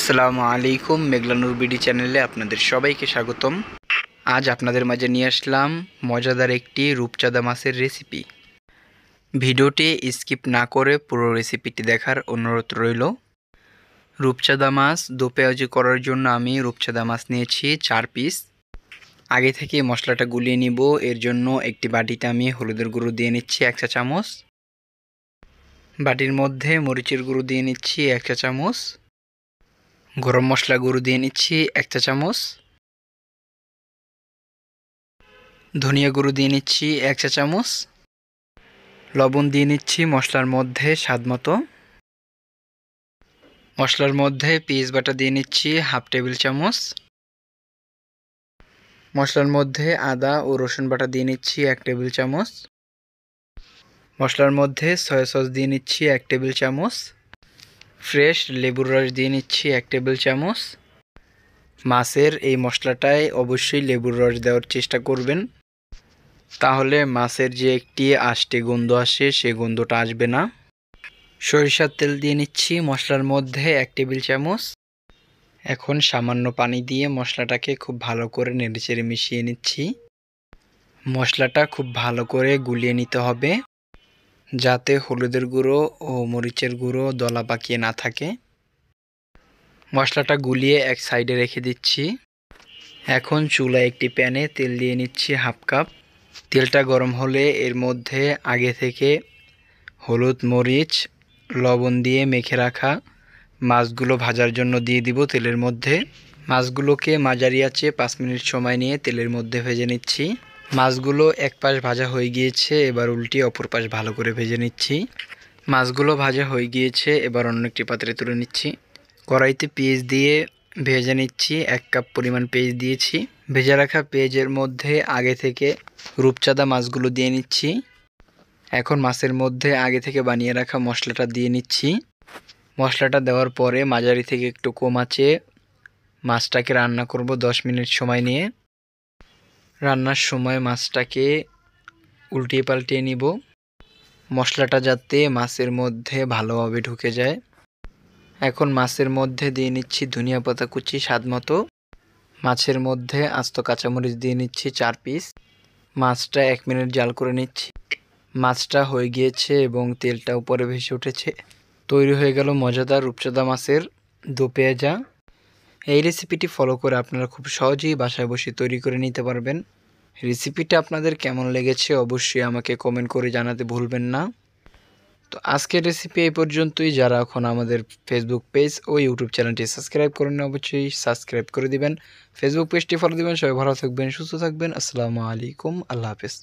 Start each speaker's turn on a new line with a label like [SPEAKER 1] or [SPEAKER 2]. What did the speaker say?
[SPEAKER 1] আসসালামু আলাইকুম। মেঘলানুর বিডি চ্যানেলে আপনাদের সবাইকে স্বাগতম। আজ আপনাদের মাঝে নিয়ে আসলাম মজাদার একটি রূপচাঁদা মাছের রেসিপি। ভিডিওটি স্কিপ না করে পুরো রেসিপিটি দেখার অনুরোধ রইল। রূপচাঁদা মাছ দো পেঁয়াজি করার জন্য আমি রূপচাঁদা মাছ নিয়েছি 4 পিস। আগে থেকে মশলাটা গুলিয়ে নিব। এর জন্য একটি বাটিতে আমি হলুদের গুঁড়ো দিয়ে নিচ্ছি 1 চা চামচ। বাটির মধ্যে মরিচের গুঁড়ো দিয়ে নিচ্ছি 1 চা চামচ। গরম মশলা গুঁড়ো দিয়ে নিচ্ছি 1 চা চামচ। ধনিয়া গুঁড়ো দিয়ে নিচ্ছি 1 চা চামচ। লবণ দিয়ে নিচ্ছি মশলার মধ্যে স্বাদ মতো। মশলার মধ্যে পেঁয়াজ বাটা দিয়ে নিচ্ছি 1/2 টেবিল চামচ। মশলার মধ্যে আদা ও রসুন বাটা দিয়ে নিচ্ছি 1 টেবিল চামচ। মশলার মধ্যে সয়া সস দিয়ে নিচ্ছি 1 টেবিল চামচ। ফ্রেশ লেবুর রস দিয়ে নিচ্ছি 1 টেবিল চামচ। মাছের এই মশলাটায় অবশ্যই লেবুর রস দেওয়ার চেষ্টা করবেন, তাহলে মাছের যে একটি আষ্টে গন্ধ আসে সে গন্ধটা আসবে না। সরিষার তেল দিয়ে নিচ্ছি মশলার মধ্যে 1 টেবিল চামচ। এখন সামান্য পানি দিয়ে মশলাটাকে খুব ভালো করে নেড়েচেড়ে মিশিয়ে নিচ্ছি। মশলাটা খুব ভালো করে গুলিয়ে নিতে হবে, যাতে হলুদের গুঁড়ো ও মরিচের গুঁড়ো দলা পাকিয়ে না থাকে। মশলাটা গুলিয়ে এক সাইডে রেখে দিচ্ছি। এখন চুলায় একটি প্যানে তেল দিয়ে নিচ্ছি 1/2 কাপ। তেলটা গরম হলে এর মধ্যে আগে থেকে হলুদ মরিচ লবণ দিয়ে মেখে রাখা মাছগুলো ভাজার জন্য দিয়ে দিব তেলের মধ্যে। মাছগুলোকে মাঝারি আঁচে 5 মিনিট সময় নিয়ে তেলের মধ্যে ভেজে নিচ্ছি। মাছগুলো এক পাশ ভাজা হয়ে গিয়েছে, এবার উল্টিয়ে অপর পাশ ভালো করে ভেজে নিচ্ছি। মাছগুলো ভাজা হয়ে গিয়েছে, এবার অন্য একটি পাত্রে তুলে নিচ্ছি। কড়াইতে পেঁয়াজ দিয়ে ভেজে নিচ্ছি। 1 কাপ পরিমাণ পেঁয়াজ দিয়েছি। ভেজে রাখা পেঁয়াজের মধ্যে আগে থেকে রূপচাঁদা মাছগুলো দিয়ে নিচ্ছি। এখন মাছের মধ্যে আগে থেকে বানিয়ে রাখা মশলাটা দিয়ে নিচ্ছি। মশলাটা দেওয়ার পরে মাঝারি থেকে একটু কম আঁচে মাছটাকে রান্না করব 10 মিনিট সময় নিয়ে। রান্নার সময় মাছটাকে উল্টিয়ে পাল্টিয়ে নিব, মশলাটা যাতে মাছের মধ্যে ভালোভাবে ঢুকে যায়। এখন মাছের মধ্যে দিয়ে নিচ্ছি ধনিয়া পাতা কুচি স্বাদ মতো। মাছের মধ্যে আস্ত কাঁচামরিচ দিয়ে নিচ্ছি 4 পিস। মাছটা 1 মিনিট জাল করে নিচ্ছি। মাছটা হয়ে গিয়েছে এবং তেলটা উপরে ভেসে উঠেছে। তৈরি হয়ে গেল মজাদার রূপচাঁদা মাছের দো পেঁয়াজা। এই রেসিপিটি ফলো করে আপনারা খুব সহজেই বাসায় বসে তৈরি করে নিতে পারবেন। রেসিপিটা আপনাদের কেমন লেগেছে অবশ্যই আমাকে কমেন্ট করে জানাতে ভুলবেন না। তো আজকের রেসিপি এই পর্যন্তই। যারা এখন আমাদের ফেসবুক পেজ ও ইউটিউব চ্যানেলটি সাবস্ক্রাইব করেন অবশ্যই সাবস্ক্রাইব করে দিবেন। ফেসবুক পেজটি ফলো দিবেন। সবাই ভালো থাকবেন, সুস্থ থাকবেন। আসসালামু আলাইকুম, আল্লাহ হাফেজ।